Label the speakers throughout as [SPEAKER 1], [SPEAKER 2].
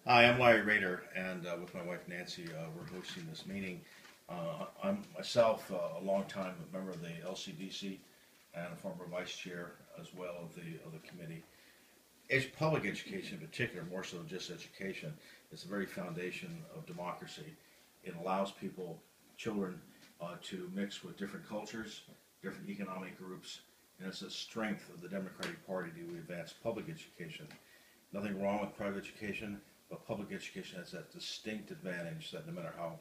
[SPEAKER 1] Hi, I'm Larry Rader, and with my wife Nancy, we're hosting this meeting. I'm myself a long-time member of the LCDC and a former vice chair as well of the committee. Public education in particular, more so than just education, is the very foundation of democracy. It allows people, children, to mix with different cultures, different economic groups, and it's a strength of the Democratic Party to advance public education. Nothing wrong with private education, but public education has that distinct advantage that no matter how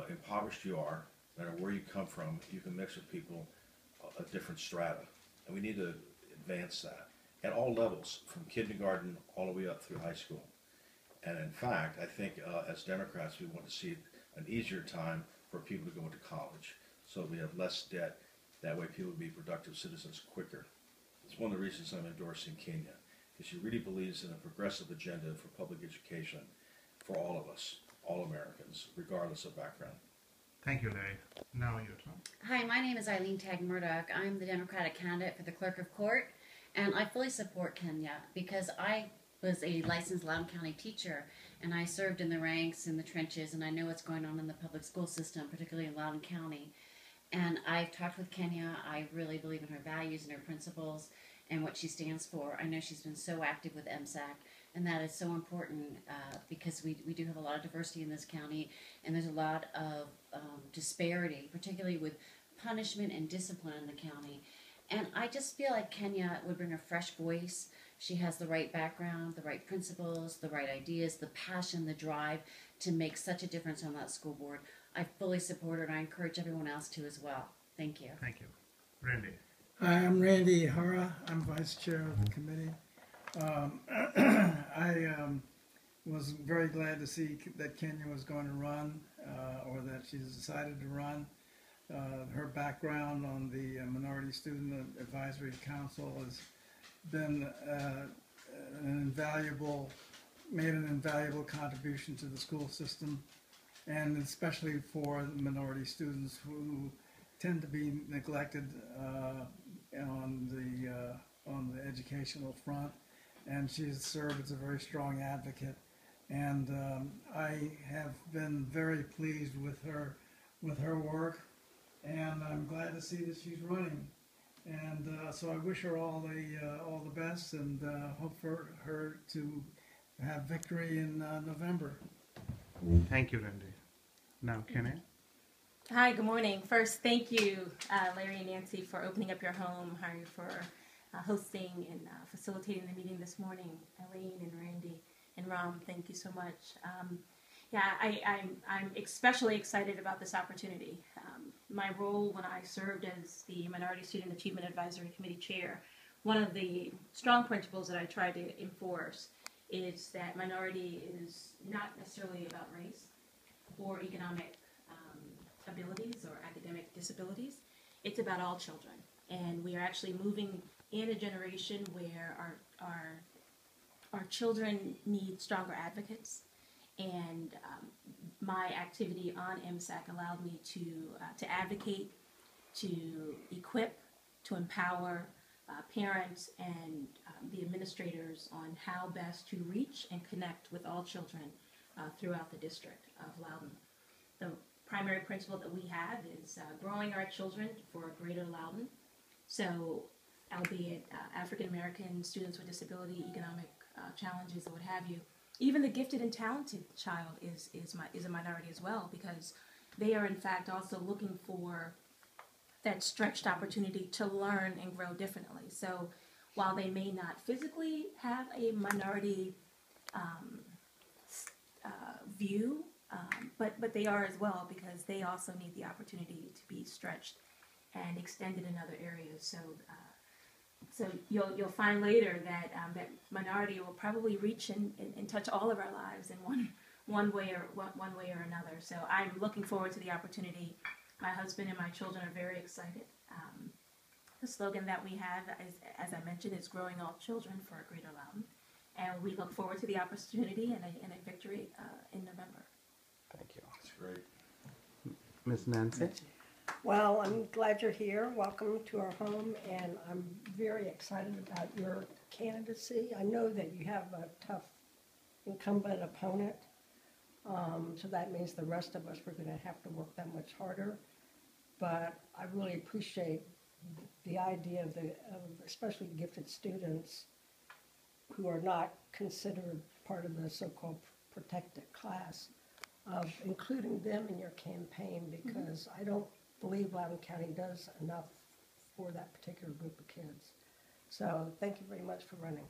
[SPEAKER 1] impoverished you are, no matter where you come from, you can mix with people of different strata. And we need to advance that at all levels, from kindergarten all the way up through high school. And in fact, I think as Democrats, we want to see an easier time for people to go into college so we have less debt. That way people will be productive citizens quicker. It's one of the reasons I'm endorsing Kenya, because she really believes in a progressive agenda for public education for all of us, all Americans, regardless of background.
[SPEAKER 2] Thank you, Larry. Now your turn.
[SPEAKER 3] Hi, my name is Eileen Tagg Murdoch. I'm the Democratic candidate for the Clerk of Court, and I fully support Kenya because I was a licensed Loudoun County teacher, and I served in the ranks, in the trenches, and I know what's going on in the public school system, particularly in Loudoun County. And I've talked with Kenya. I really believe in her values and her principles and what she stands for. I know she's been so active with MSAC, and that is so important because we do have a lot of diversity in this county, and there's a lot of disparity, particularly with punishment and discipline in the county. And I just feel like Kenya would bring a fresh voice. She has the right background, the right principles, the right ideas, the passion, the drive to make such a difference on that school board. I fully support her, and I encourage everyone else to as well. Thank you.
[SPEAKER 2] Thank you. Randy.
[SPEAKER 4] Hi, I'm Randy Hara. I'm vice chair of the committee. I was very glad to see that Kenya was going to run, or that she's decided to run. Her background on the Minority Student Advisory Council has been made an invaluable contribution to the school system, and especially for the minority students who tend to be neglected on the educational front. And she's served as a very strong advocate, and I have been very pleased with her work, and I'm glad to see that she's running. And so I wish her all the best, and hope for her to have victory in November.
[SPEAKER 2] Thank you, Randy. Now, Kenny.
[SPEAKER 5] Hi, good morning. First, thank you, Larry and Nancy, for opening up your home, Harry, for hosting and facilitating the meeting this morning. Eileen and Randy and Ram, thank you so much. I'm especially excited about this opportunity. My role when I served as the Minority Student Achievement Advisory Committee Chair, one of the strong principles that I try to enforce is that minority is not necessarily about race or economic abilities or academic disabilities. It's about all children. And we are actually moving in a generation where our children need stronger advocates. And my activity on MSAC allowed me to advocate, to equip, to empower parents and the administrators on how best to reach and connect with all children throughout the district of Loudoun. The primary principle that we have is growing our children for a greater Loudoun. So, albeit African American students with disability, economic challenges, or what have you, even the gifted and talented child is a minority as well, because they are in fact also looking for that stretched opportunity to learn and grow differently. So while they may not physically have a minority view, but they are as well, because they also need the opportunity to be stretched and extended in other areas. So you'll find later that that minority will probably reach and touch all of our lives in one way or another. So I'm looking forward to the opportunity. My husband and my children are very excited. The slogan that we have, as I mentioned, is growing all children for a greater Loudoun. And we look forward to the opportunity and a victory in November.
[SPEAKER 2] Thank you.
[SPEAKER 1] That's great.
[SPEAKER 2] Ms. Nancy.
[SPEAKER 6] Well, I'm glad you're here. Welcome to our home, and I'm very excited about your candidacy. I know that you have a tough incumbent opponent. So that means the rest of us, we're gonna have to work that much harder. But I really appreciate the idea of especially gifted students who are not considered part of the so-called protected class, of including them in your campaign, because I don't believe Loudoun County does enough for that particular group of kids. So thank you very much for running.